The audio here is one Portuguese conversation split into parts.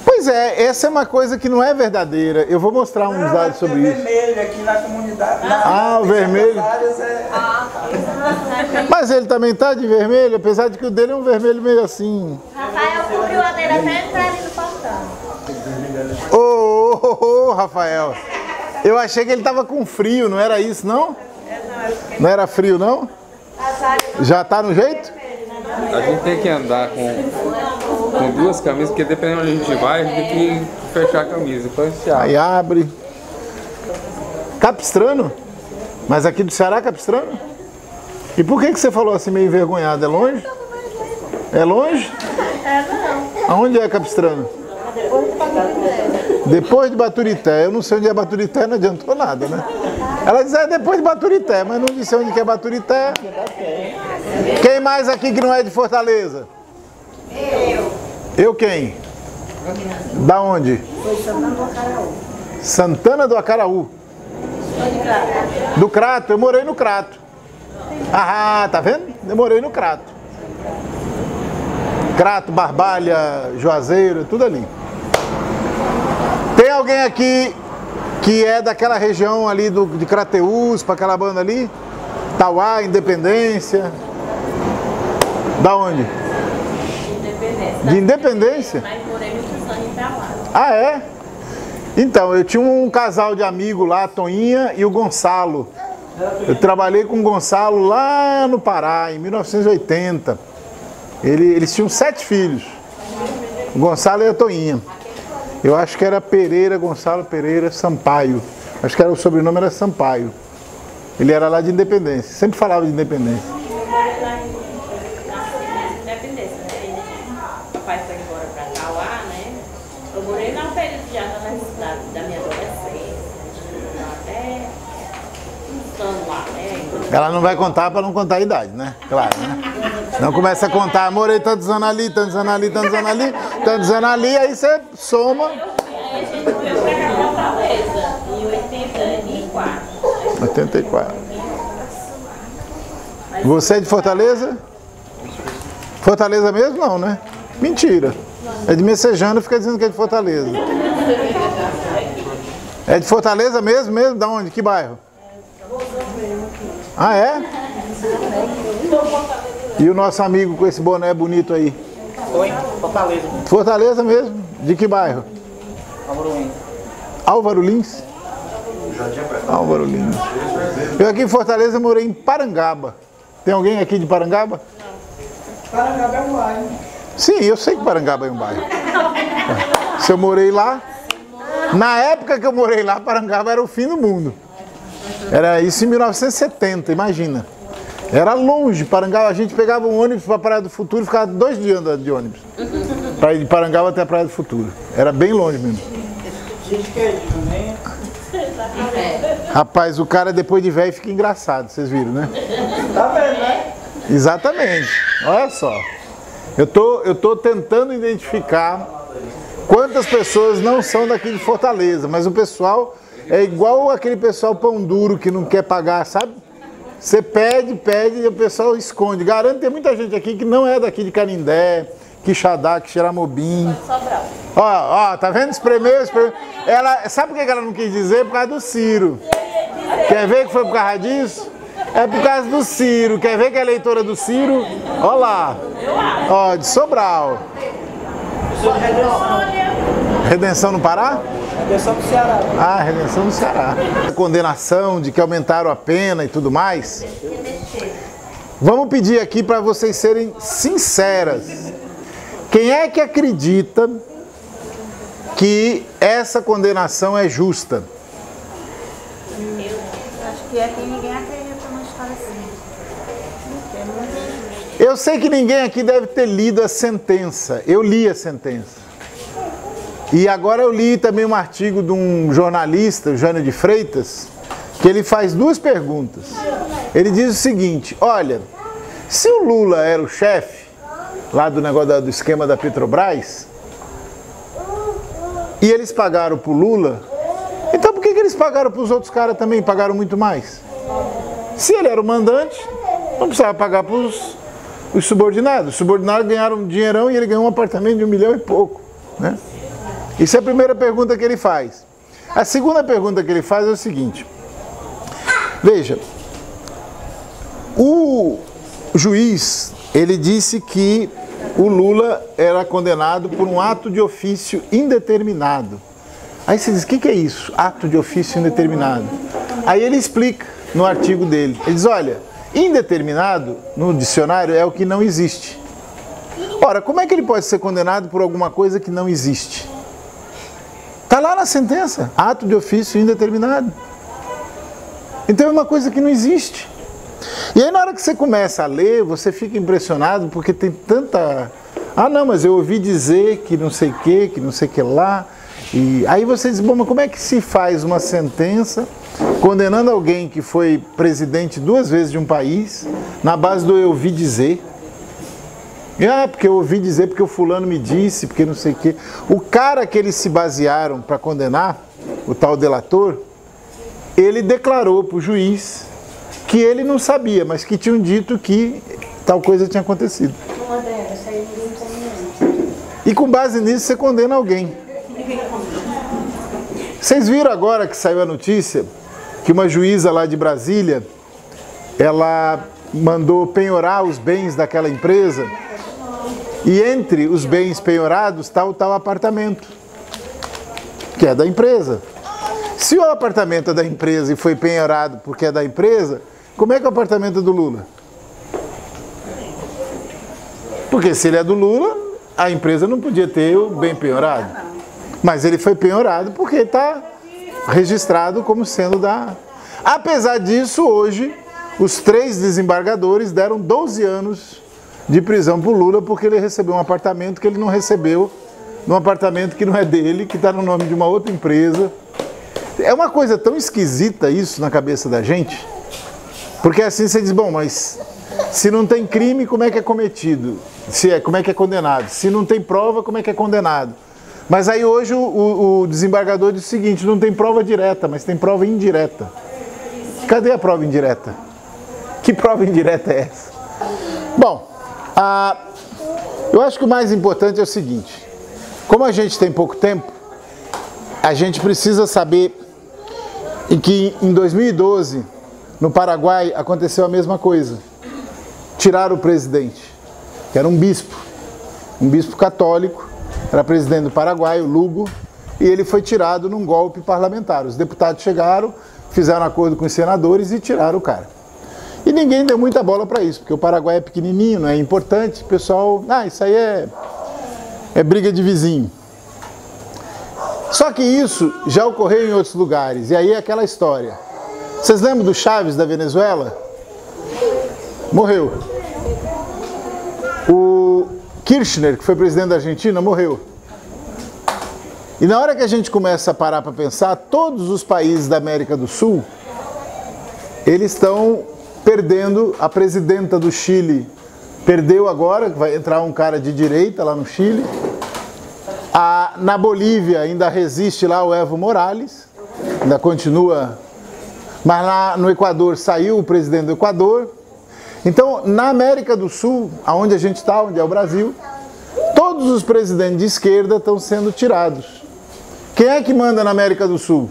Pois é, essa é uma coisa que não é verdadeira. Eu vou mostrar uns dados sobre isso. Vermelho aqui na comunidade. O vermelho. Mas ele também tá de vermelho, apesar de que o dele é um vermelho meio assim. Rafael cobriu a dele até entrar ali no portão. Ô, Rafael. Eu achei que ele tava com frio, não era isso, não? Não era frio, não? Já tá no jeito? A gente tem que andar com duas camisas, porque dependendo de onde a gente vai, a gente tem que fechar a camisa. Depois se abre. Aí abre. Capistrano? Mas aqui do Ceará, Capistrano? E por que você falou assim meio envergonhado? É longe? É longe? É, não. Aonde é Capistrano? Depois de Baturité. Eu não sei onde é Baturité, não adiantou nada, né? Ela diz, depois de Baturité, mas não disse onde que é Baturité. Quem mais aqui que não é de Fortaleza? Eu quem? Da onde? Foi Santana do Acaraú. Santana do Acaraú. Do Crato, eu morei no Crato. Ah, tá vendo? Eu morei no Crato. Crato, Barbalha, Juazeiro, tudo ali. Tem alguém aqui que é daquela região ali de Crateús, para aquela banda ali? Tauá, Independência. Da onde? De Independência? Mas morei muitos anos em Tauá. Ah, é? Então, eu tinha um casal de amigos lá, a Toinha e o Gonçalo. Eu trabalhei com o Gonçalo lá no Pará, em 1980. Eles tinham 7 filhos. O Gonçalo e a Toinha. Eu acho que era Pereira, Gonçalo Pereira Sampaio. Acho que o sobrenome era Sampaio. Ele era lá de Independência. Sempre falava de Independência. Independência, né? Meu pai foi embora pra Tauá, né? Eu morei na período já da minha adolescência. Até uns anos lá, né? Ela não vai contar para não contar a idade, né? Claro, né? Não começa a contar, morei tantos anos ali, tantos anos ali, tantos anos ali, tantos anos ali, aí você soma. Aí a gente veio pra cá, Fortaleza, em 84. 84. Você é de Fortaleza? Fortaleza mesmo? Não, né? Mentira. É de Messejana, fica dizendo que é de Fortaleza. É de Fortaleza mesmo? Mesmo? Da onde? Que bairro? Ah, é? E o nosso amigo com esse boné bonito aí? Oi, Fortaleza. Fortaleza mesmo? De que bairro? Álvaro Lins. Álvaro Lins? Álvaro Lins. Eu aqui em Fortaleza morei em Parangaba. Tem alguém aqui de Parangaba? Parangaba é um bairro. Sim, eu sei que Parangaba é um bairro. Se eu morei lá, na época que eu morei lá, Parangaba era o fim do mundo. Era isso em 1970, imagina. Era longe, Parangaba, a gente pegava um ônibus para a Praia do Futuro e ficava 2 dias andando de ônibus. Para ir de Parangaba até a Praia do Futuro. Era bem longe mesmo. Gente que é de também. Rapaz, o cara depois de velho fica engraçado, vocês viram, né? Tá vendo, né? Exatamente. Olha só. Eu tô tentando identificar quantas pessoas não são daqui de Fortaleza, mas o pessoal é igual aquele pessoal pão duro que não quer pagar, sabe? Você pede e o pessoal esconde. Garanto que tem muita gente aqui que não é daqui de Canindé, Quixadá, Quixeramobim. Ó, tá vendo? Espremeu. Ela, sabe por que ela não quis dizer? Por causa do Ciro. Quer ver que foi por causa disso? É por causa do Ciro. Quer ver que é eleitora do Ciro? Ó lá. Ó, de Sobral. Redenção no Pará? Redenção do Ceará. Ah, Redenção do Ceará. A condenação de que aumentaram a pena e tudo mais. Vamos pedir aqui para vocês serem sinceras. Quem é que acredita que essa condenação é justa? Acho que aqui ninguém acredita numa história assim. É muito injusto. Eu sei que ninguém aqui deve ter lido a sentença. Eu li a sentença. E agora eu li também um artigo de um jornalista, o Jânio de Freitas, que ele faz 2 perguntas. Ele diz o seguinte: olha, se o Lula era o chefe lá do negócio do esquema da Petrobras, e eles pagaram pro Lula, então por que eles pagaram pros outros caras também? Pagaram muito mais. Se ele era o mandante, não precisava pagar Os subordinados. Os subordinados ganharam um dinheirão e ele ganhou um apartamento de 1 milhão e pouco, né? Isso é a primeira pergunta que ele faz. A segunda pergunta que ele faz é o seguinte. Veja, o juiz, ele disse que o Lula era condenado por um ato de ofício indeterminado. Aí você diz, o que é isso? Ato de ofício indeterminado. Aí ele explica no artigo dele. Ele diz, olha, indeterminado, no dicionário, é o que não existe. Ora, como é que ele pode ser condenado por alguma coisa que não existe? Está lá na sentença, ato de ofício indeterminado. Então é uma coisa que não existe. E aí na hora que você começa a ler, você fica impressionado porque tem tanta... Ah não, mas eu ouvi dizer que não sei o que não sei o que lá. E aí você diz, bom, mas como é que se faz uma sentença condenando alguém que foi presidente 2 vezes de um país na base do eu ouvi dizer? Ah, porque eu ouvi dizer, porque o fulano me disse, porque não sei o quê. O cara que eles se basearam para condenar, o tal delator, ele declarou para o juiz que ele não sabia, mas que tinham dito que tal coisa tinha acontecido. E com base nisso você condena alguém. Vocês viram agora que saiu a notícia que uma juíza lá de Brasília, ela mandou penhorar os bens daquela empresa. E entre os bens penhorados está o tal apartamento, que é da empresa. Se o apartamento é da empresa e foi penhorado porque é da empresa, como é que é o apartamento é do Lula? Porque se ele é do Lula, a empresa não podia ter o bem penhorado. Mas ele foi penhorado porque está registrado como sendo da... Apesar disso, hoje, os 3 desembargadores deram 12 anos de prisão para o Lula porque ele recebeu um apartamento que ele não recebeu, num apartamento que não é dele, que está no nome de uma outra empresa. É uma coisa tão esquisita isso na cabeça da gente, porque assim você diz, bom, mas se não tem crime, como é que é cometido? Como é que é condenado? Se não tem prova, como é que é condenado? Mas aí hoje o desembargador diz o seguinte, não tem prova direta, mas tem prova indireta. Cadê a prova indireta? Que prova indireta é essa? Bom, eu acho que o mais importante é o seguinte, como a gente tem pouco tempo, a gente precisa saber que em 2012, no Paraguai, aconteceu a mesma coisa. Tiraram o presidente, que era um bispo católico, era presidente do Paraguai, o Lugo, e ele foi tirado num golpe parlamentar. Os deputados chegaram, fizeram acordo com os senadores e tiraram o cara. E ninguém deu muita bola para isso, porque o Paraguai é pequenininho, não é importante, o pessoal, isso aí é briga de vizinho. Só que isso já ocorreu em outros lugares, e aí é aquela história. Vocês lembram do Chávez da Venezuela? Morreu. O Kirchner, que foi presidente da Argentina, morreu. E na hora que a gente começa a parar para pensar, todos os países da América do Sul, eles estão perdendo. A presidenta do Chile perdeu agora, vai entrar um cara de direita lá no Chile. Na Bolívia ainda resiste lá o Evo Morales, ainda continua, mas lá no Equador saiu o presidente do Equador. Então, na América do Sul, onde a gente está, onde é o Brasil, todos os presidentes de esquerda estão sendo tirados. Quem é que manda na América do Sul?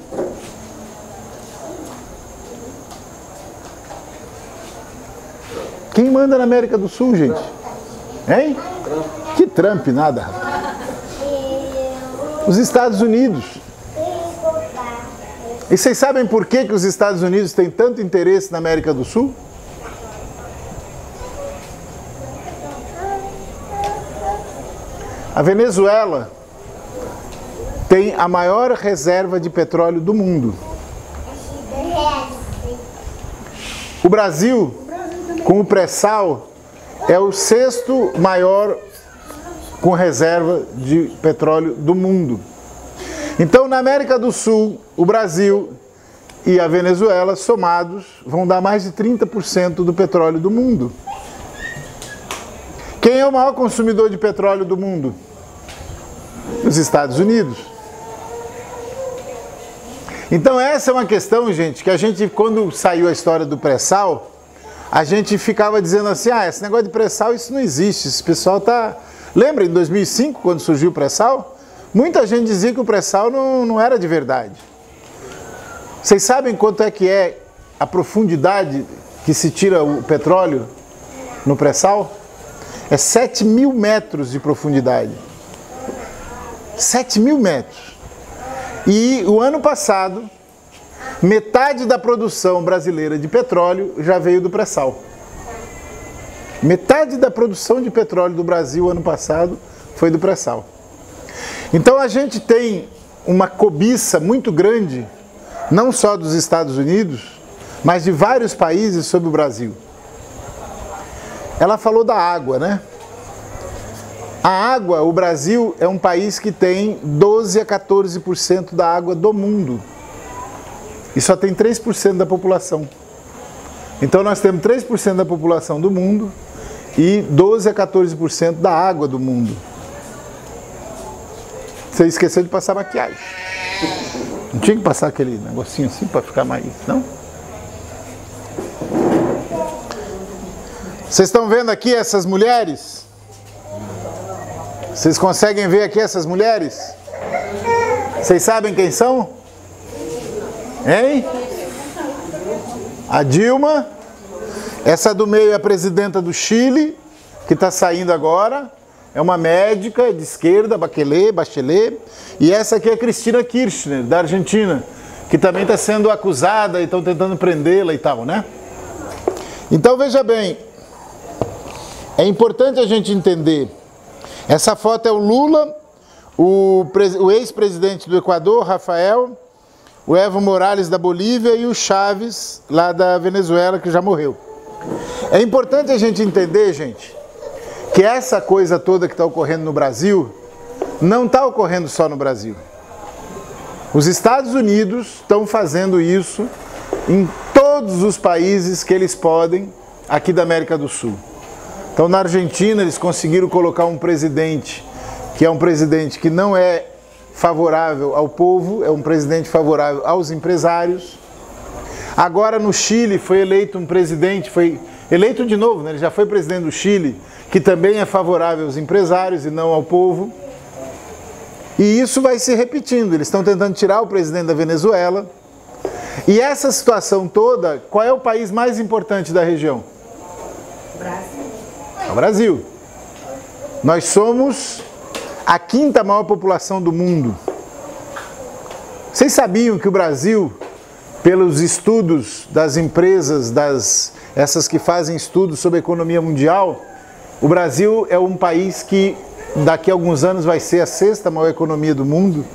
Quem manda na América do Sul, gente? Hein? Que Trump, nada, rapaz. Os Estados Unidos. E vocês sabem por que os Estados Unidos têm tanto interesse na América do Sul? A Venezuela tem a maior reserva de petróleo do mundo. O Brasil, com o pré-sal, é o 6º maior com reserva de petróleo do mundo. Então, na América do Sul, o Brasil e a Venezuela, somados, vão dar mais de 30% do petróleo do mundo. Quem é o maior consumidor de petróleo do mundo? Os Estados Unidos. Então essa é uma questão, gente, que a gente, quando saiu a história do pré-sal, a gente ficava dizendo assim, esse negócio de pré-sal, isso não existe, esse pessoal tá... Lembra em 2005, quando surgiu o pré-sal? Muita gente dizia que o pré-sal não era de verdade. Vocês sabem quanto é que é a profundidade que se tira o petróleo no pré-sal? É 7.000 metros de profundidade. 7.000 metros. E o ano passado, metade da produção brasileira de petróleo já veio do pré-sal. Metade da produção de petróleo do Brasil ano passado foi do pré-sal. Então a gente tem uma cobiça muito grande, não só dos Estados Unidos, mas de vários países sobre o Brasil. Ela falou da água, né? A água, o Brasil é um país que tem 12 a 14% da água do mundo. E só tem 3% da população. Então nós temos 3% da população do mundo e 12 a 14% da água do mundo. Você esqueceu de passar maquiagem. Não tinha que passar aquele negocinho assim para ficar mais, não? Vocês estão vendo aqui essas mulheres? Vocês conseguem ver aqui essas mulheres? Vocês sabem quem são? Hein? A Dilma. Essa do meio é a presidenta do Chile, que está saindo agora. É uma médica de esquerda, Bachelet. E essa aqui é a Cristina Kirchner, da Argentina, que também está sendo acusada e estão tentando prendê-la e tal, né? Então veja bem, é importante a gente entender. Essa foto é o Lula, o ex-presidente do Equador, Rafael, o Evo Morales da Bolívia e o Chaves, lá da Venezuela, que já morreu. É importante a gente entender, gente, que essa coisa toda que está ocorrendo no Brasil, não está ocorrendo só no Brasil. Os Estados Unidos estão fazendo isso em todos os países que eles podem, aqui da América do Sul. Então, na Argentina, eles conseguiram colocar um presidente que é um presidente que não é favorável ao povo, é um presidente favorável aos empresários. Agora, no Chile, foi eleito um presidente, foi eleito de novo, né? Ele já foi presidente do Chile, que também é favorável aos empresários e não ao povo. E isso vai se repetindo. Eles estão tentando tirar o presidente da Venezuela. E essa situação toda, qual é o país mais importante da região? Brasil. É o Brasil. Nós somos a 5ª maior população do mundo. Vocês sabiam que o Brasil, pelos estudos das empresas, essas que fazem estudos sobre a economia mundial, o Brasil é um país que daqui a alguns anos vai ser a 6ª maior economia do mundo.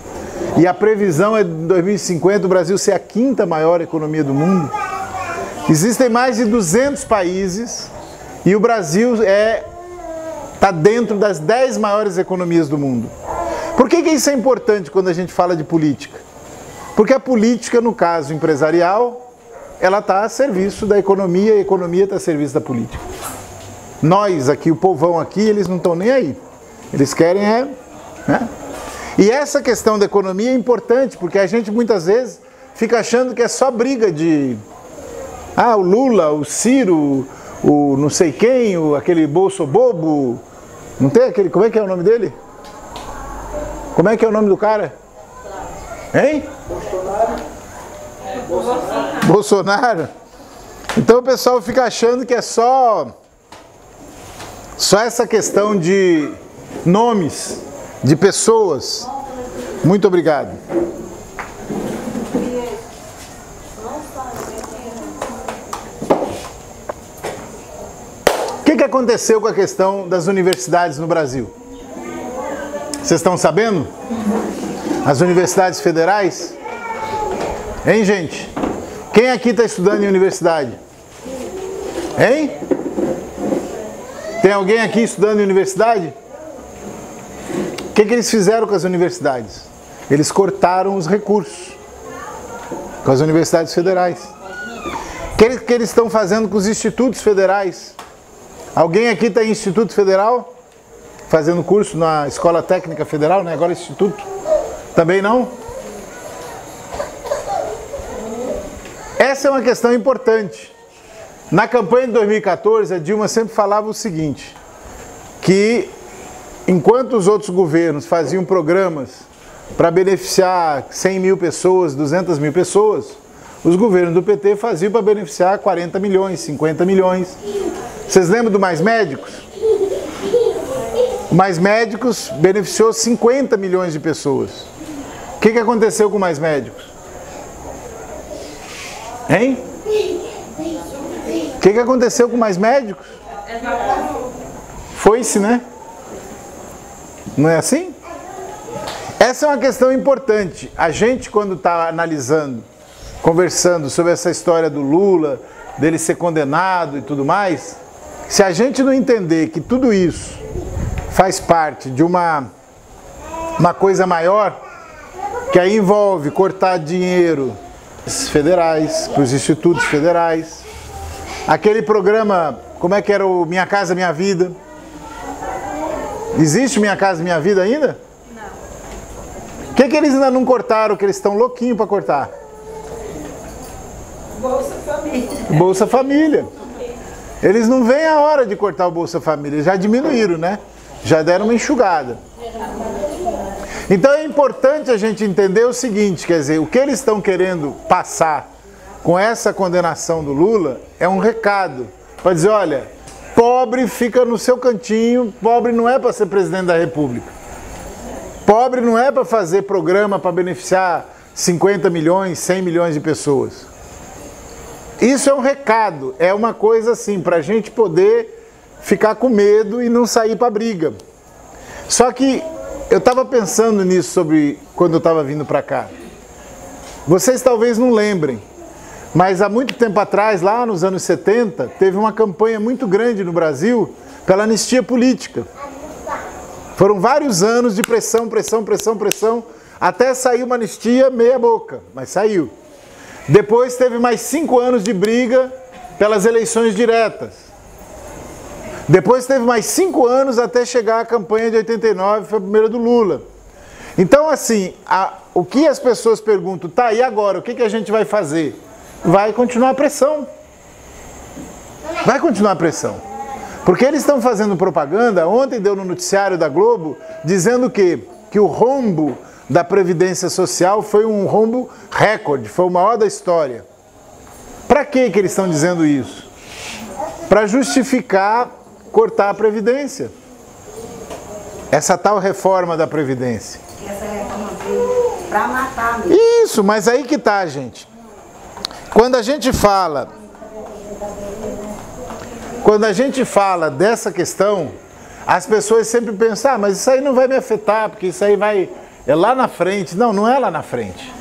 E a previsão é de 2050 o Brasil ser a 5ª maior economia do mundo. Existem mais de 200 países e o Brasil está dentro das 10 maiores economias do mundo. Por que isso é importante quando a gente fala de política? Porque a política, no caso empresarial, ela está a serviço da economia e a economia está a serviço da política. Nós aqui, o povão aqui, eles não estão nem aí. Eles querem né? E essa questão da economia é importante, porque a gente muitas vezes fica achando que é só briga de... o Lula, o Ciro, o não sei quem, aquele Bolso Bobo... Não tem aquele... Como é que é o nome dele? Como é que é o nome do cara? Hein? Bolsonaro. Então o pessoal fica achando que é só essa questão de nomes, de pessoas. Muito obrigado. O que aconteceu com a questão das universidades no Brasil? Vocês estão sabendo? As universidades federais? Hein, gente? Quem aqui está estudando em universidade? Hein? Tem alguém aqui estudando em universidade? O que eles fizeram com as universidades? Eles cortaram os recursos com as universidades federais. O que eles estão fazendo com os institutos federais? Alguém aqui está em Instituto Federal? Fazendo curso na Escola Técnica Federal, né? Agora Instituto. Também não? Essa é uma questão importante. Na campanha de 2014, a Dilma sempre falava o seguinte, que enquanto os outros governos faziam programas para beneficiar 100 mil pessoas, 200 mil pessoas, os governos do PT faziam para beneficiar 40 milhões, 50 milhões. Vocês lembram do Mais Médicos? O Mais Médicos beneficiou 50 milhões de pessoas. O que aconteceu com o Mais Médicos? Hein? O que aconteceu com o Mais Médicos? Foi-se, né? Não é assim? Essa é uma questão importante. A gente, quando está analisando, conversando sobre essa história do Lula, dele ser condenado e tudo mais, se a gente não entender que tudo isso faz parte de uma coisa maior, que aí envolve cortar dinheiro federais, para os institutos federais, aquele programa, como é que era o Minha Casa Minha Vida? Existe Minha Casa Minha Vida ainda? Não. O que eles ainda não cortaram, que eles estão louquinhos para cortar? Bolsa Família. Bolsa Família. Eles não veem a hora de cortar o Bolsa Família, já diminuíram, né? Já deram uma enxugada. Então é importante a gente entender o seguinte, quer dizer, o que eles estão querendo passar com essa condenação do Lula é um recado para dizer, olha, pobre fica no seu cantinho, pobre não é para ser presidente da República. Pobre não é para fazer programa para beneficiar 50 milhões, 100 milhões de pessoas. Isso é um recado, é uma coisa assim, para a gente poder ficar com medo e não sair para briga. Só que eu estava pensando nisso quando eu estava vindo para cá. Vocês talvez não lembrem, mas há muito tempo atrás, lá nos anos 70, teve uma campanha muito grande no Brasil pela anistia política. Foram vários anos de pressão, até sair uma anistia meia boca, mas saiu. Depois teve mais 5 anos de briga pelas eleições diretas. Depois teve mais 5 anos até chegar a campanha de 89, foi a primeira do Lula. Então, assim, o que as pessoas perguntam, tá, e agora, o que a gente vai fazer? Vai continuar a pressão. Vai continuar a pressão. Porque eles estão fazendo propaganda, ontem deu no noticiário da Globo, dizendo que o rombo da Previdência Social foi um rombo recorde, foi o maior da história. Para que eles estão dizendo isso? Para justificar cortar a Previdência. Essa tal reforma da Previdência. Essa reforma veio para matar mesmo. Isso, mas aí que tá, gente. Quando a gente fala dessa questão, as pessoas sempre pensam, mas isso aí não vai me afetar, porque isso aí é lá na frente. Não, não é lá na frente.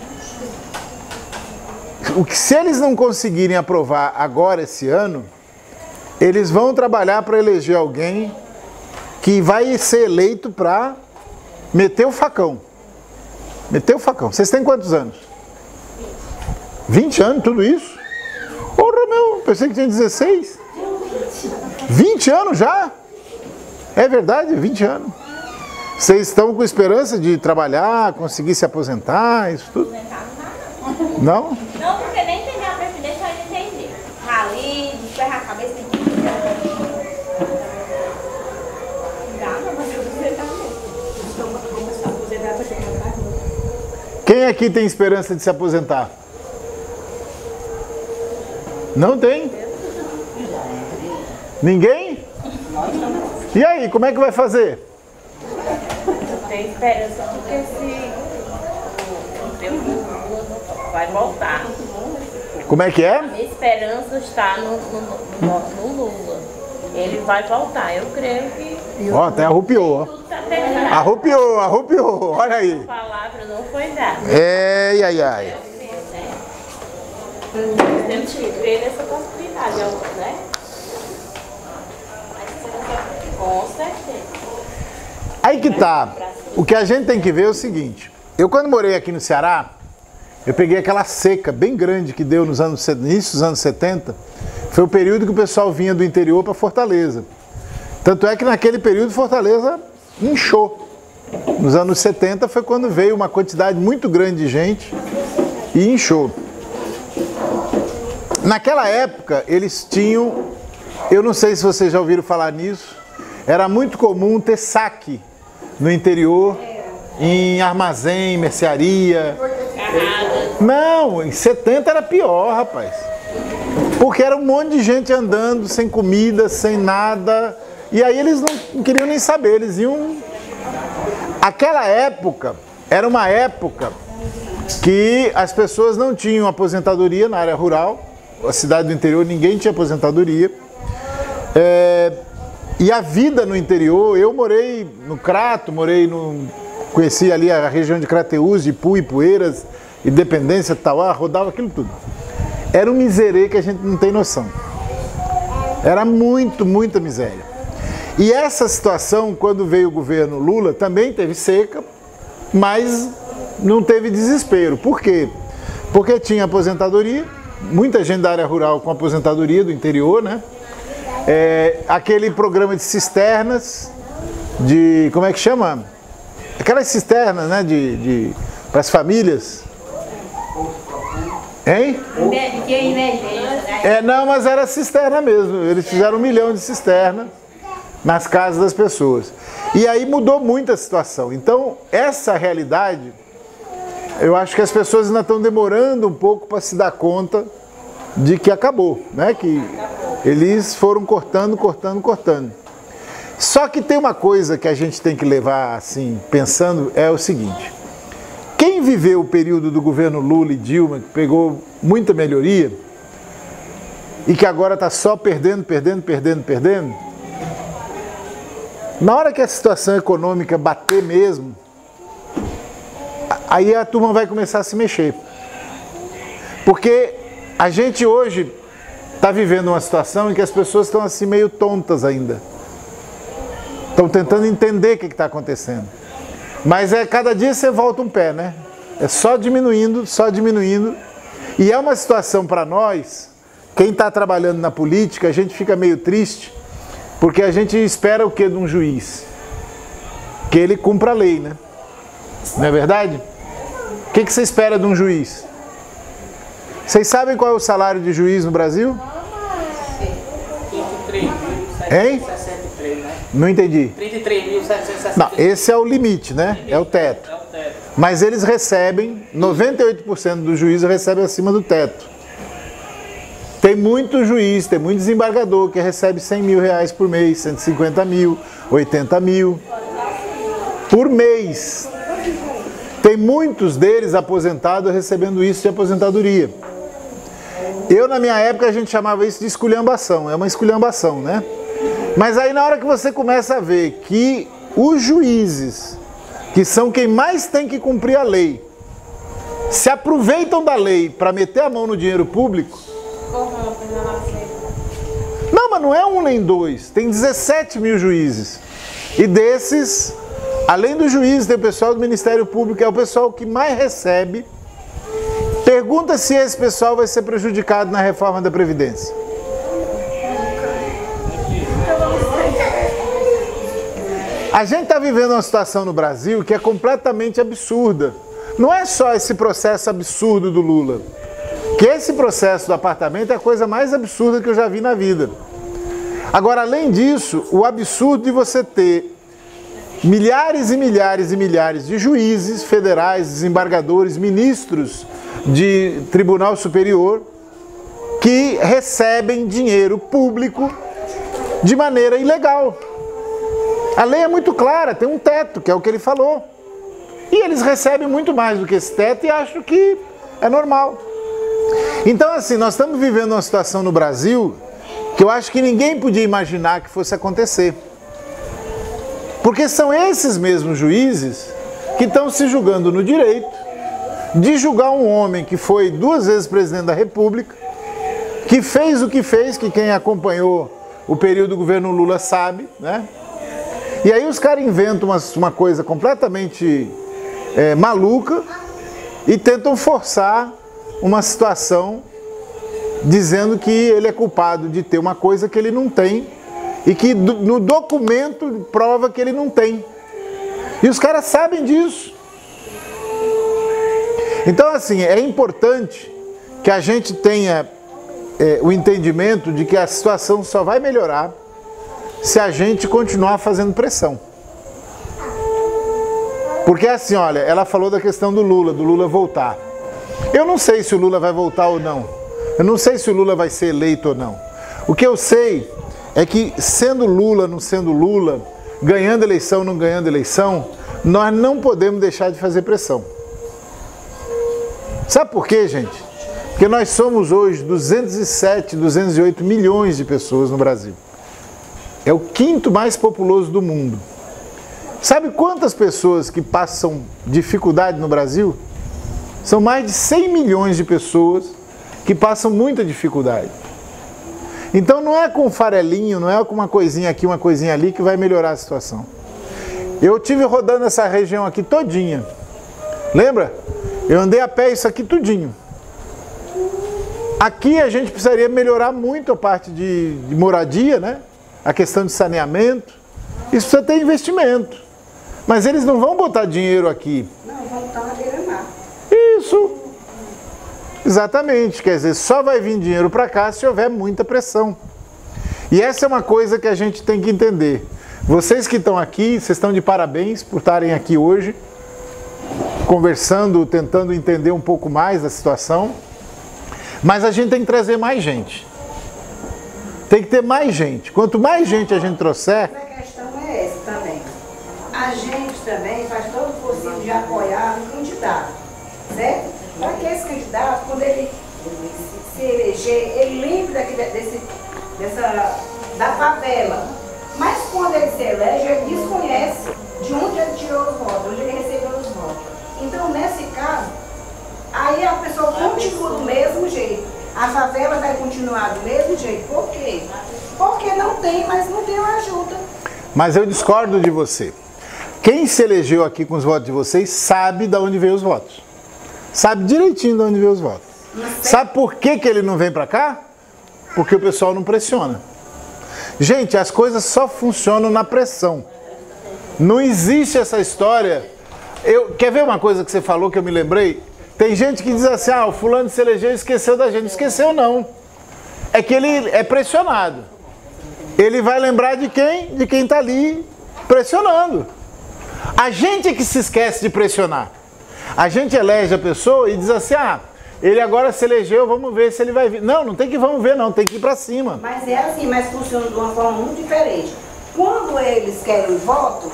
Se eles não conseguirem aprovar agora esse ano, eles vão trabalhar para eleger alguém que vai ser eleito para meter o facão. Meter o facão. Vocês têm quantos anos? 20 anos, tudo isso? Porra, meu, pensei que tinha 16. 20 anos já? É verdade, 20 anos. Vocês estão com esperança de trabalhar, conseguir se aposentar, isso tudo? Não? Não, porque nem tem a previdência, eu ainda entendi. Ali, desperrar a cabeça, tem que Quem aqui tem esperança de se aposentar? Não tem? Ninguém? E aí, como é que vai fazer? tem esperança porque se vai voltar. Como é que é? A minha esperança está no Lula. Ele vai voltar, eu creio que... Ó, até arrupiou, ó. Tudo está terminado. Arrupiou, olha aí. A palavra não foi dada. Ai. Temos que crer nessa possibilidade, né? Com certeza. Aí que tá. O que a gente tem que ver é o seguinte. Eu quando morei aqui no Ceará, eu peguei aquela seca bem grande que deu nos início dos anos 70. Foi o período que o pessoal vinha do interior para Fortaleza. Tanto é que naquele período Fortaleza inchou. Nos anos 70 foi quando veio uma quantidade muito grande de gente e inchou. Naquela época, eles tinham, eu não sei se vocês já ouviram falar nisso, era muito comum ter saque no interior, em armazém, mercearia. Não, em 70 era pior, rapaz. Porque era um monte de gente andando, sem comida, sem nada. E aí eles não queriam nem saber, eles iam... Aquela época, era uma época que as pessoas não tinham aposentadoria na área rural. A cidade do interior, ninguém tinha aposentadoria. E a vida no interior, eu morei no Crato, conheci ali a região de Crateús, de Ipu, Ipueiras, Independência, Tauá, rodava aquilo tudo. Era um miserê que a gente não tem noção. Era muita miséria. E essa situação, quando veio o governo Lula, também teve seca, mas não teve desespero. Por quê? Porque tinha aposentadoria, muita gente da área rural com aposentadoria do interior, né? Aquele programa de cisternas, como é que chama? Aquelas cisternas, né, para as famílias. Hein? Não, mas era cisterna mesmo. Eles fizeram 1 milhão de cisternas nas casas das pessoas. E aí mudou muito a situação. Então, essa realidade, eu acho que as pessoas ainda estão demorando um pouco para se dar conta de que acabou, né? Que eles foram cortando. Só que tem uma coisa que a gente tem que levar, assim, pensando, é o seguinte. Quem viveu o período do governo Lula e Dilma, que pegou muita melhoria, e que agora está só perdendo, na hora que a situação econômica bater mesmo, aí a turma vai começar a se mexer. Porque a gente hoje está vivendo uma situação em que as pessoas estão assim meio tontas ainda. Estão tentando entender o que está acontecendo. Mas cada dia você volta um pé, né? É só diminuindo. E é uma situação para nós, quem está trabalhando na política, a gente fica meio triste, porque a gente espera o quê de um juiz? Que ele cumpra a lei, né? Não é verdade? O que você espera de um juiz? Vocês sabem qual é o salário de juiz no Brasil? 33.763, Hein? né? Não entendi. 33.763. Não, esse é o limite, né? É o teto. É o teto. Mas eles recebem, 98% dos juízes recebem acima do teto. Tem muito juiz, tem muito desembargador que recebe 100 mil reais por mês, 150 mil, 80 mil por mês. Tem muitos deles aposentados recebendo isso de aposentadoria. Na minha época, a gente chamava isso de esculhambação. É uma esculhambação, né? Mas aí, na hora que você começa a ver que os juízes, que são quem mais tem que cumprir a lei, se aproveitam da lei para meter a mão no dinheiro público... Não, mas não é um nem dois. Tem 17 mil juízes. E desses, além dos juízes, tem o pessoal do Ministério Público, que é o pessoal que mais recebe. Pergunta se esse pessoal vai ser prejudicado na reforma da Previdência. A gente está vivendo uma situação no Brasil que é completamente absurda. Não é só esse processo absurdo do Lula. Que esse processo do apartamento é a coisa mais absurda que eu já vi na vida. Agora, além disso, o absurdo de você ter milhares e milhares de juízes federais, desembargadores, ministros de Tribunal Superior que recebem dinheiro público de maneira ilegal. A lei é muito clara, tem um teto, que é o que ele falou. E eles recebem muito mais do que esse teto e acham que é normal. Então, assim, nós estamos vivendo uma situação no Brasil que eu acho que ninguém podia imaginar que fosse acontecer. Porque são esses mesmos juízes que estão se julgando no direito de julgar um homem que foi 2 vezes presidente da República, que fez o que fez, que quem acompanhou o período do governo Lula sabe, né? E aí os caras inventam uma coisa completamente maluca e tentam forçar uma situação dizendo que ele é culpado de ter uma coisa que ele não tem e que no documento prova que ele não tem. E os caras sabem disso. Então, assim, é importante que a gente tenha o entendimento de que a situação só vai melhorar se a gente continuar fazendo pressão. Porque assim, olha, ela falou da questão do Lula voltar. Eu não sei se o Lula vai voltar ou não. Eu não sei se o Lula vai ser eleito ou não. O que eu sei é que, sendo Lula, não sendo Lula, ganhando eleição, não ganhando eleição, nós não podemos deixar de fazer pressão. Sabe por quê, gente? Porque nós somos hoje 207, 208 milhões de pessoas no Brasil. É o quinto mais populoso do mundo. Sabe quantas pessoas que passam dificuldade no Brasil? São mais de 100 milhões de pessoas que passam muita dificuldade. Então não é com farelinho, não é com uma coisinha aqui, uma coisinha ali que vai melhorar a situação. Eu tive rodando essa região aqui todinha. Lembra? Eu andei a pé isso aqui tudinho. Aqui a gente precisaria melhorar muito a parte de moradia, né? A questão de saneamento. Isso precisa ter investimento. Mas eles não vão botar dinheiro aqui. Não, vão botar na beira-mar. Isso. Exatamente. Quer dizer, só vai vir dinheiro para cá se houver muita pressão. E essa é uma coisa que a gente tem que entender. Vocês que estão aqui, vocês estão de parabéns por estarem aqui hoje, conversando, tentando entender um pouco mais da situação. Mas a gente tem que trazer mais gente. Tem que ter mais gente. Quanto mais gente a gente trouxer... A questão é essa também. A gente também faz todo o possível de apoiar o candidato, certo? Para que esse candidato, quando ele se eleger, ele lembre da favela. Mas quando ele se elege, ele desconhece de onde ele tirou os votos, onde ele recebeu os votos. Então, nesse caso, aí a pessoa continua do mesmo jeito. A favela vai continuar do mesmo jeito. Por quê? Porque não tem, mas não tem uma ajuda. Mas eu discordo de você. Quem se elegeu aqui com os votos de vocês sabe de onde veio os votos. Sabe direitinho de onde veio os votos. Sabe por que ele não vem para cá? Porque o pessoal não pressiona. Gente, as coisas só funcionam na pressão. Não existe essa história. Quer ver uma coisa que você falou que eu me lembrei? Tem gente que diz assim, o fulano se elegeu e esqueceu da gente. Não esqueceu não. É que ele é pressionado. Ele vai lembrar de quem? De quem está ali pressionando. A gente é que se esquece de pressionar. A gente elege a pessoa e diz assim, ele agora se elegeu, vamos ver se ele vai vir. Não, não tem que vamos ver não, tem que ir para cima. Mas é assim, mas funciona de uma forma muito diferente. Quando eles querem voto,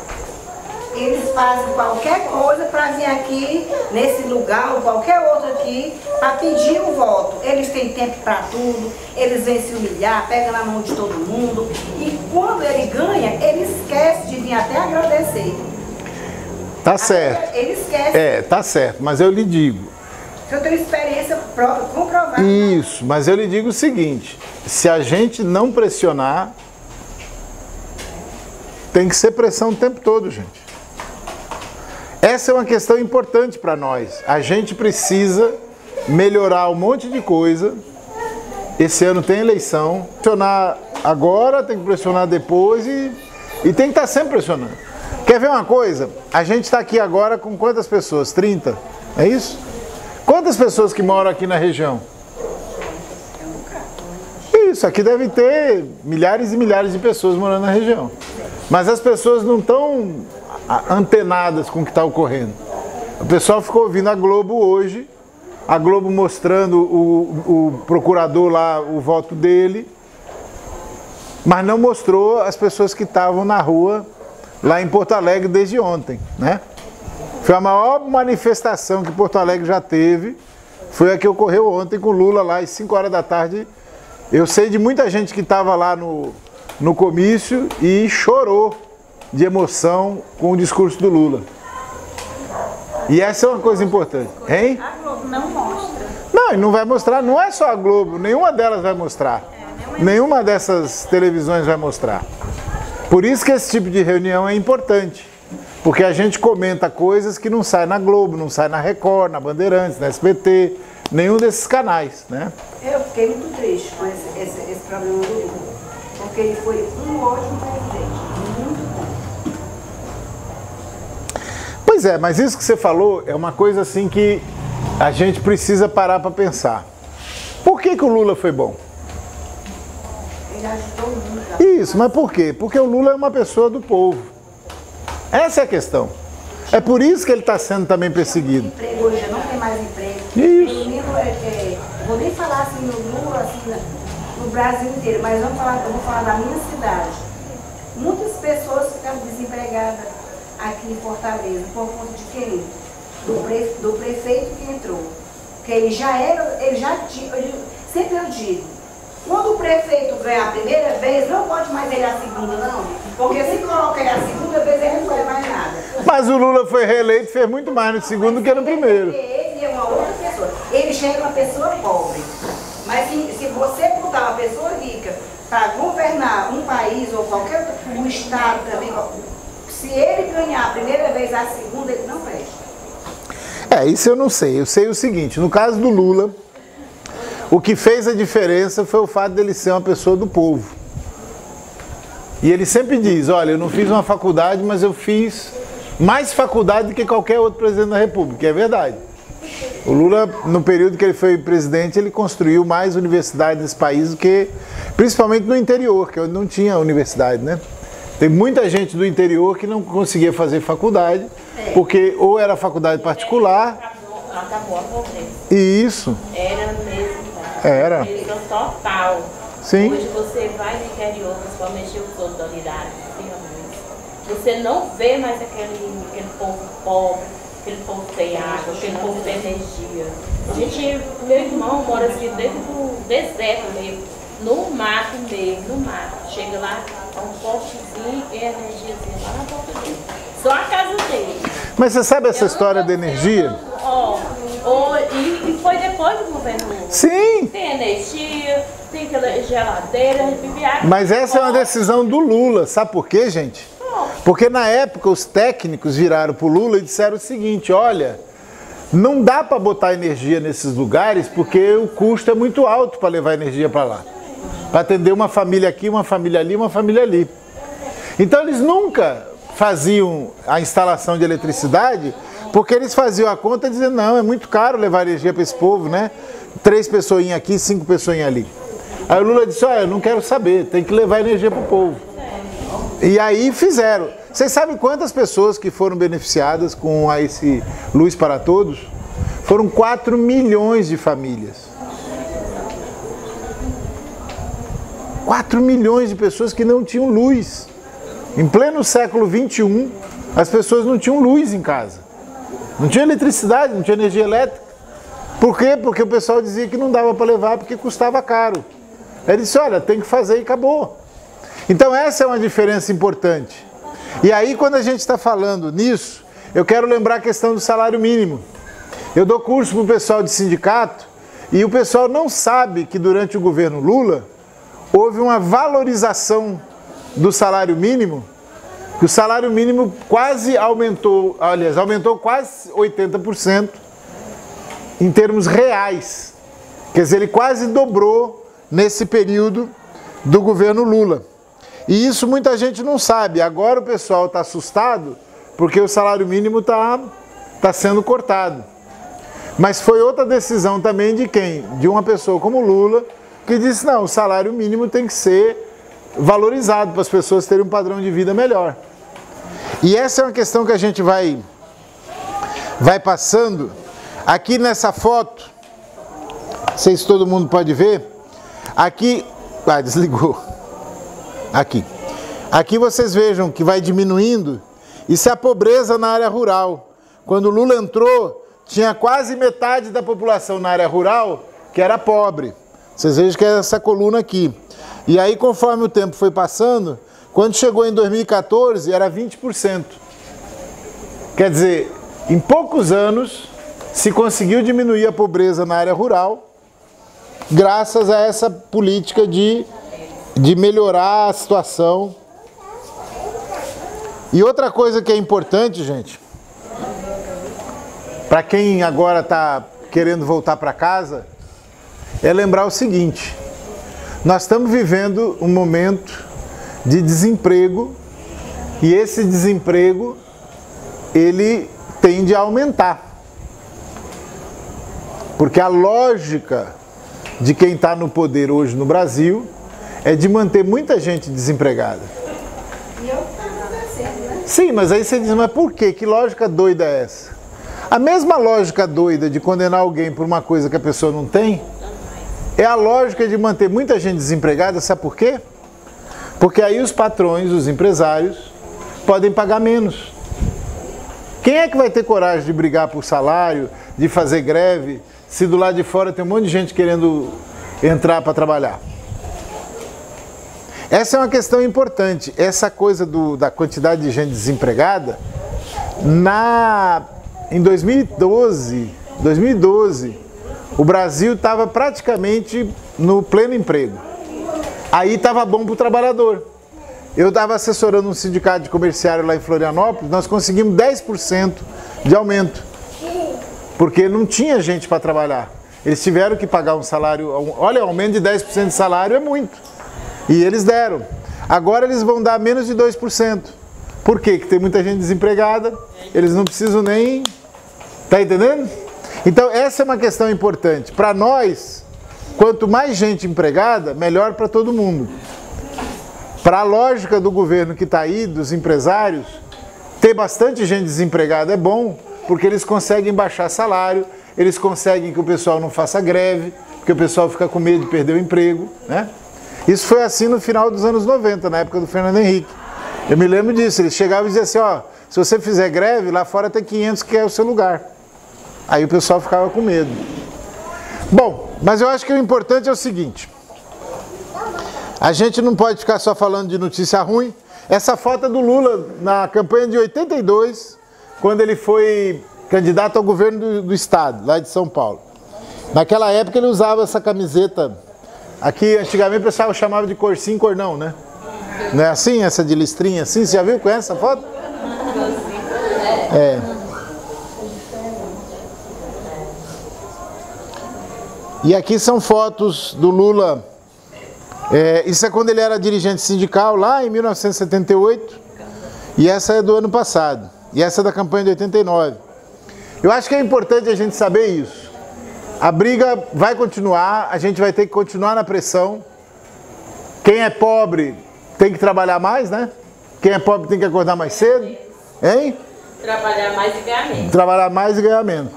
eles fazem qualquer coisa para vir aqui, nesse lugar ou qualquer outro aqui, para pedir o voto. Eles têm tempo para tudo, eles vêm se humilhar, pegam na mão de todo mundo. E quando ele ganha, ele esquece de vir até agradecer. Tá certo. Ele esquece. Tá certo, mas eu lhe digo. Eu tenho experiência própria, comprovada. Isso, mas eu lhe digo o seguinte, se a gente não pressionar, tem que ser pressão o tempo todo, gente. Essa é uma questão importante para nós. A gente precisa melhorar um monte de coisa. Esse ano tem eleição. Pressionar agora, tem que pressionar depois e tem que estar sempre pressionando. Quer ver uma coisa? A gente está aqui agora com quantas pessoas? 30? É isso? Quantas pessoas que moram aqui na região? Isso, aqui deve ter milhares e milhares de pessoas morando na região. Mas as pessoas não estão antenadas com o que está ocorrendo. O pessoal ficou ouvindo a Globo hoje, a Globo mostrando o procurador lá, o voto dele, mas não mostrou as pessoas que estavam na rua lá em Porto Alegre desde ontem, né? Foi a maior manifestação que Porto Alegre já teve, foi a que ocorreu ontem com Lula lá às 5 horas da tarde. Eu sei de muita gente que estava lá no comício e chorou de emoção com o discurso do Lula. E essa é uma coisa importante, hein? A Globo não mostra. Não, e não vai mostrar, não é só a Globo, nenhuma delas vai mostrar. Nenhuma dessas televisões vai mostrar. Por isso que esse tipo de reunião é importante. Porque a gente comenta coisas que não saem na Globo, não saem na Record, na Bandeirantes, na SBT, nenhum desses canais, né? Eu fiquei muito triste com esse problema do Lula. Porque ele foi um ótimo presidente, muito bom. Pois é, mas isso que você falou é uma coisa assim que a gente precisa parar para pensar. Por que o Lula foi bom? Ele ajudou muito. Isso, mas por quê? Porque o Lula é uma pessoa do povo. Essa é a questão. É por isso que ele está sendo também perseguido. Emprego hoje não tem mais emprego. Isso. Pelo menos, vou nem falar assim no Lula, assim, no Brasil inteiro, mas eu vou falar da minha cidade. Muitas pessoas ficaram desempregadas aqui em Fortaleza, por conta de quem? Do prefeito que entrou. Porque ele já tinha, sempre eu digo, quando o prefeito ganha a primeira vez, não pode mais ele a segunda, não. Porque se coloca ele a segunda vez, ele não ganha mais nada. Mas o Lula foi reeleito e fez muito mais no segundo do que no primeiro. Ele é uma outra pessoa. Ele já é uma pessoa pobre. Mas se você botar uma pessoa rica para governar um país ou qualquer outro, um estado também, se ele ganhar a primeira vez, a segunda, ele não presta. Isso eu não sei. Eu sei o seguinte, no caso do Lula, o que fez a diferença foi o fato dele ser uma pessoa do povo. E ele sempre diz, olha, eu não fiz uma faculdade, mas eu fiz mais faculdade do que qualquer outro presidente da República, é verdade. O Lula, no período que ele foi presidente, ele construiu mais universidades nesse país do que, principalmente no interior, que não tinha universidade, né? Tem muita gente do interior que não conseguia fazer faculdade, porque ou era faculdade particular... Acabou a pobreza. Isso. Era mesmo, tá? Era. Pobreza total. Sim. Hoje você vai no interior, principalmente os autoridades, você não vê mais aquele povo pobre, aquele povo sem água, aquele povo sem energia. Meu irmão mora assim dentro do deserto mesmo, no mato mesmo, no mato. Chega lá, tá um postezinho e energiazinha lá na porta dele. Só a casa dele. Mas você sabe essa história da energia? E foi depois do governo Lula. Sim. Tem energia, tem aquela geladeira, mas essa é uma decisão do Lula. Sabe por quê, gente? Porque na época os técnicos viraram para o Lula e disseram o seguinte, olha, não dá para botar energia nesses lugares porque o custo é muito alto para levar energia para lá. Para atender uma família aqui, uma família ali, uma família ali. Então eles nunca faziam a instalação de eletricidade porque eles faziam a conta dizendo, não, é muito caro levar energia para esse povo, né? 3 pessoinhas aqui, 5 pessoinhas ali. Aí o Lula disse, olha, eu não quero saber, tem que levar energia para o povo. E aí fizeram. Vocês sabem quantas pessoas que foram beneficiadas com esse Luz para Todos? Foram 4 milhões de famílias. 4 milhões de pessoas que não tinham luz. Em pleno século XXI, as pessoas não tinham luz em casa. Não tinha eletricidade, não tinha energia elétrica. Por quê? Porque o pessoal dizia que não dava para levar porque custava caro. Ele disse, olha, tem que fazer e acabou. Então essa é uma diferença importante. E aí quando a gente está falando nisso, eu quero lembrar a questão do salário mínimo. Eu dou curso para o pessoal de sindicato e o pessoal não sabe que durante o governo Lula houve uma valorização do salário mínimo, que o salário mínimo quase aumentou, aliás, aumentou quase 80% em termos reais. Quer dizer, ele quase dobrou nesse período do governo Lula. E isso muita gente não sabe. Agora o pessoal está assustado porque o salário mínimo está sendo cortado. Mas foi outra decisão também de quem? De uma pessoa como Lula, que disse, não, o salário mínimo tem que ser valorizado para as pessoas terem um padrão de vida melhor. E essa é uma questão que a gente vai passando. Aqui nessa foto, não sei se todo mundo pode ver, aqui, desligou, aqui vocês vejam que vai diminuindo, isso é a pobreza na área rural. Quando o Lula entrou, tinha quase metade da população na área rural que era pobre. Vocês vejam que é essa coluna aqui. E aí, conforme o tempo foi passando, quando chegou em 2014, era 20%. Quer dizer, em poucos anos, se conseguiu diminuir a pobreza na área rural, graças a essa política de melhorar a situação. E outra coisa que é importante, gente, para quem agora está querendo voltar para casa, é lembrar o seguinte, nós estamos vivendo um momento de desemprego e esse desemprego, ele tende a aumentar. Porque a lógica de quem está no poder hoje no Brasil é de manter muita gente desempregada. E eu estava acontecendo, né? Sim, mas aí você diz, mas por quê? Que lógica doida é essa? A mesma lógica doida de condenar alguém por uma coisa que a pessoa não tem, é a lógica de manter muita gente desempregada, sabe por quê? Porque aí os patrões, os empresários, podem pagar menos. Quem é que vai ter coragem de brigar por salário, de fazer greve, se do lado de fora tem um monte de gente querendo entrar para trabalhar? Essa é uma questão importante. Essa coisa da quantidade de gente desempregada, em 2012, o Brasil estava praticamente no pleno emprego. Aí estava bom para o trabalhador. Eu estava assessorando um sindicato de comerciário lá em Florianópolis, nós conseguimos 10% de aumento, porque não tinha gente para trabalhar. Eles tiveram que pagar um salário, olha, aumento de 10% de salário é muito. E eles deram. Agora eles vão dar menos de 2%. Por quê? Porque tem muita gente desempregada, eles não precisam nem... Tá entendendo? Então essa é uma questão importante. Para nós, quanto mais gente empregada, melhor para todo mundo. Para a lógica do governo que está aí, dos empresários, ter bastante gente desempregada é bom, porque eles conseguem baixar salário, eles conseguem que o pessoal não faça greve, porque o pessoal fica com medo de perder o emprego, né? Isso foi assim no final dos anos 90, na época do Fernando Henrique. Eu me lembro disso, eles chegavam e diziam assim, ó, se você fizer greve, lá fora tem 500 que é o seu lugar. Aí o pessoal ficava com medo. Bom, mas eu acho que o importante é o seguinte, a gente não pode ficar só falando de notícia ruim. Essa foto é do Lula na campanha de 82, quando ele foi candidato ao governo do estado, lá de São Paulo. Naquela época ele usava essa camiseta, aqui antigamente o pessoal chamava de cor sim, cor não, né? Não é assim, essa de listrinha assim? Você já viu com essa foto? É. E aqui são fotos do Lula. Isso é quando ele era dirigente sindical, lá em 1978, e essa é do ano passado, e essa é da campanha de 89. Eu acho que é importante a gente saber isso. A briga vai continuar, a gente vai ter que continuar na pressão. Quem é pobre tem que trabalhar mais, né? Quem é pobre tem que acordar mais cedo, hein? Trabalhar mais e ganhar menos. Trabalhar mais e ganhar menos.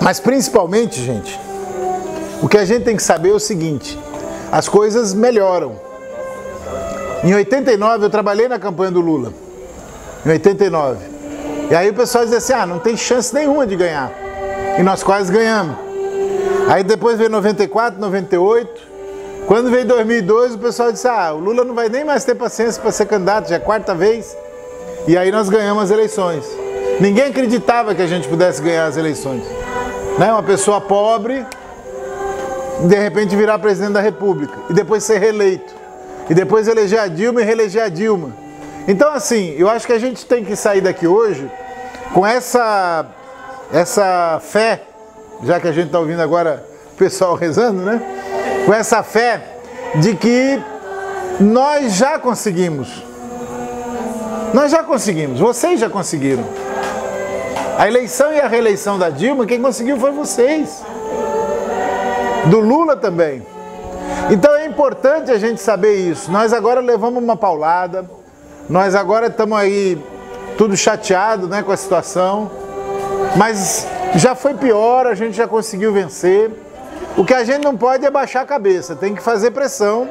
Mas principalmente, gente, o que a gente tem que saber é o seguinte, as coisas melhoram. Em 89 eu trabalhei na campanha do Lula, em 89. E aí o pessoal dizia assim, não tem chance nenhuma de ganhar. E nós quase ganhamos. Aí depois veio 94, 98. Quando veio 2002 o pessoal disse, o Lula não vai nem mais ter paciência para ser candidato, já é a quarta vez. E aí nós ganhamos as eleições. Ninguém acreditava que a gente pudesse ganhar as eleições. Né? Uma pessoa pobre... de repente virar presidente da República, e depois ser reeleito, e depois eleger a Dilma e reeleger a Dilma. Então assim, eu acho que a gente tem que sair daqui hoje com essa fé, já que a gente está ouvindo agora o pessoal rezando, né? Com essa fé de que nós já conseguimos. Nós já conseguimos, vocês já conseguiram. A eleição e a reeleição da Dilma, quem conseguiu foi vocês. Do Lula também. Então é importante a gente saber isso. Nós agora levamos uma paulada, nós agora estamos aí tudo chateado, né, com a situação, mas já foi pior, a gente já conseguiu vencer. O que a gente não pode é baixar a cabeça, tem que fazer pressão